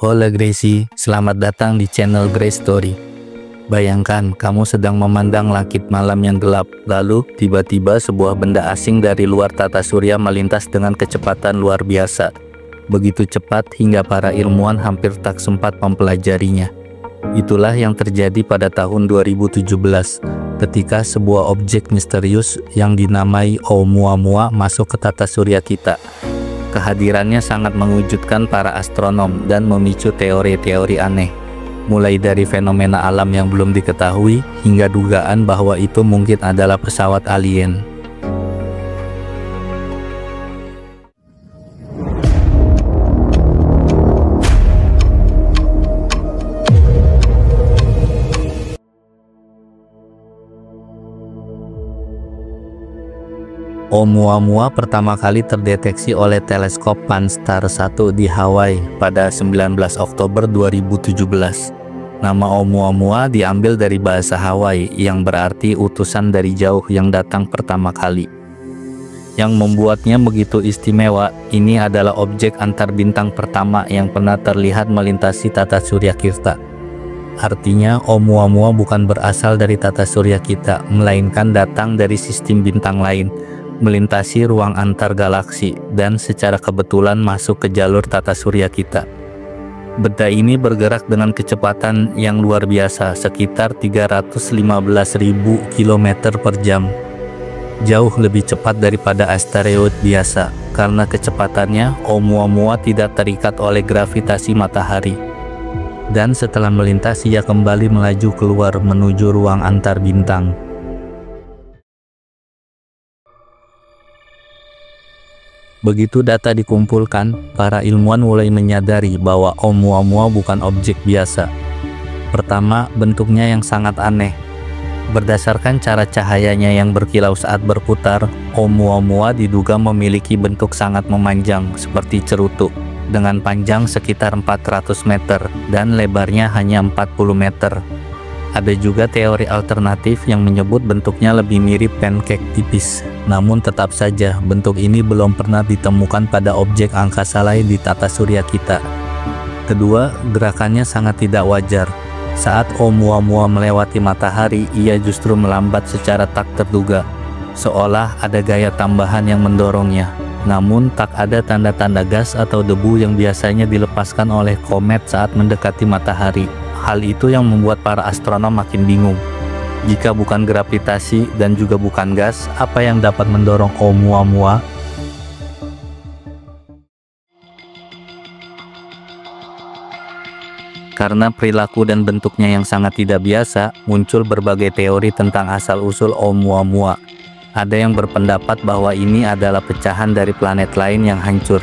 Hola Gracie, selamat datang di channel Grace Story. Bayangkan kamu sedang memandang langit malam yang gelap, lalu tiba-tiba sebuah benda asing dari luar tata surya melintas dengan kecepatan luar biasa. Begitu cepat hingga para ilmuwan hampir tak sempat mempelajarinya. Itulah yang terjadi pada tahun 2017, ketika sebuah objek misterius yang dinamai Oumuamua masuk ke tata surya kita. Kehadirannya sangat mengejutkan para astronom dan memicu teori-teori aneh. Mulai dari fenomena alam yang belum diketahui, hingga dugaan bahwa itu mungkin adalah pesawat alien. Oumuamua pertama kali terdeteksi oleh teleskop Pan-STARRS 1 di Hawaii pada 19 Oktober 2017. Nama Oumuamua diambil dari bahasa Hawaii yang berarti utusan dari jauh yang datang pertama kali. Yang membuatnya begitu istimewa, ini adalah objek antar bintang pertama yang pernah terlihat melintasi tata surya kita. Artinya Oumuamua bukan berasal dari tata surya kita, melainkan datang dari sistem bintang lain, melintasi ruang antar galaksi, dan secara kebetulan masuk ke jalur tata surya kita. Benda ini bergerak dengan kecepatan yang luar biasa, sekitar 315.000 km per jam. Jauh lebih cepat daripada asteroid biasa. Karena kecepatannya, Oumuamua tidak terikat oleh gravitasi matahari. Dan setelah melintas, ia kembali melaju keluar menuju ruang antar bintang. Begitu data dikumpulkan, para ilmuwan mulai menyadari bahwa Oumuamua bukan objek biasa. Pertama, bentuknya yang sangat aneh. Berdasarkan cara cahayanya yang berkilau saat berputar, Oumuamua diduga memiliki bentuk sangat memanjang seperti cerutu, dengan panjang sekitar 400 meter dan lebarnya hanya 40 meter. Ada juga teori alternatif yang menyebut bentuknya lebih mirip pancake tipis. Namun tetap saja, bentuk ini belum pernah ditemukan pada objek angkasa lain di tata surya kita. Kedua, gerakannya sangat tidak wajar. Saat Oumuamua melewati matahari, ia justru melambat secara tak terduga, seolah ada gaya tambahan yang mendorongnya. Namun tak ada tanda-tanda gas atau debu yang biasanya dilepaskan oleh komet saat mendekati matahari. Hal itu yang membuat para astronom makin bingung. Jika bukan gravitasi dan juga bukan gas, apa yang dapat mendorong Oumuamua? Karena perilaku dan bentuknya yang sangat tidak biasa, muncul berbagai teori tentang asal-usul Oumuamua. Ada yang berpendapat bahwa ini adalah pecahan dari planet lain yang hancur.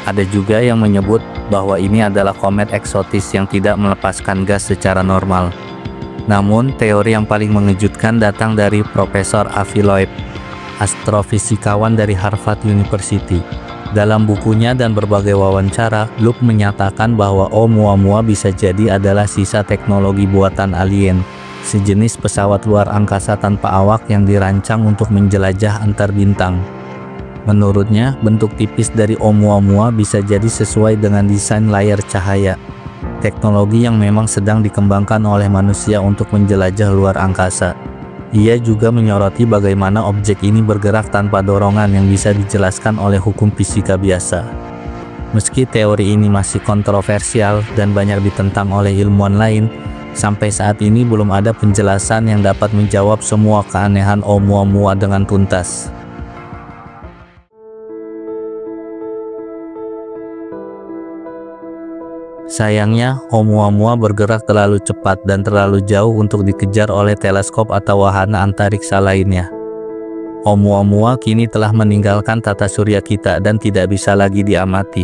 Ada juga yang menyebut bahwa ini adalah komet eksotis yang tidak melepaskan gas secara normal. Namun, teori yang paling mengejutkan datang dari Profesor Avi Loeb, astrofisikawan dari Harvard University. Dalam bukunya dan berbagai wawancara, Loeb menyatakan bahwa Oumuamua bisa jadi adalah sisa teknologi buatan alien, sejenis pesawat luar angkasa tanpa awak yang dirancang untuk menjelajah antar bintang. Menurutnya, bentuk tipis dari Oumuamua bisa jadi sesuai dengan desain layar cahaya, teknologi yang memang sedang dikembangkan oleh manusia untuk menjelajah luar angkasa. Ia juga menyoroti bagaimana objek ini bergerak tanpa dorongan yang bisa dijelaskan oleh hukum fisika biasa. Meski teori ini masih kontroversial dan banyak ditentang oleh ilmuwan lain, sampai saat ini belum ada penjelasan yang dapat menjawab semua keanehan Oumuamua dengan tuntas. Sayangnya, Oumuamua bergerak terlalu cepat dan terlalu jauh untuk dikejar oleh teleskop atau wahana antariksa lainnya. Oumuamua kini telah meninggalkan tata surya kita dan tidak bisa lagi diamati.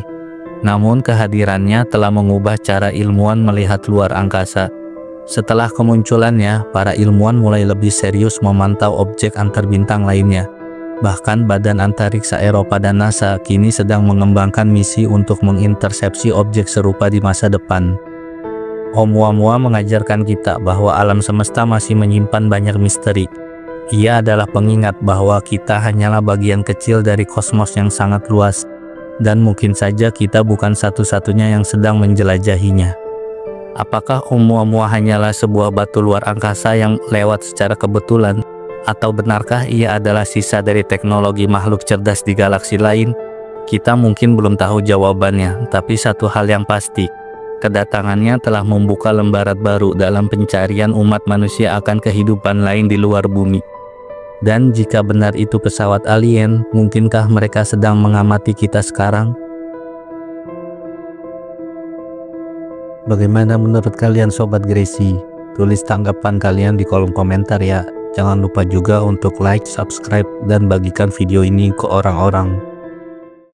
Namun kehadirannya telah mengubah cara ilmuwan melihat luar angkasa. Setelah kemunculannya, para ilmuwan mulai lebih serius memantau objek antar bintang lainnya. Bahkan Badan Antariksa Eropa dan NASA kini sedang mengembangkan misi untuk mengintersepsi objek serupa di masa depan. Oumuamua mengajarkan kita bahwa alam semesta masih menyimpan banyak misteri. Ia adalah pengingat bahwa kita hanyalah bagian kecil dari kosmos yang sangat luas. Dan mungkin saja kita bukan satu-satunya yang sedang menjelajahinya. Apakah Oumuamua hanyalah sebuah batu luar angkasa yang lewat secara kebetulan? Atau benarkah ia adalah sisa dari teknologi makhluk cerdas di galaksi lain? Kita mungkin belum tahu jawabannya, tapi satu hal yang pasti, kedatangannya telah membuka lembaran baru dalam pencarian umat manusia akan kehidupan lain di luar bumi. Dan jika benar itu pesawat alien, mungkinkah mereka sedang mengamati kita sekarang? Bagaimana menurut kalian Sobat Gracie? Tulis tanggapan kalian di kolom komentar ya. Jangan lupa juga untuk like, subscribe, dan bagikan video ini ke orang-orang.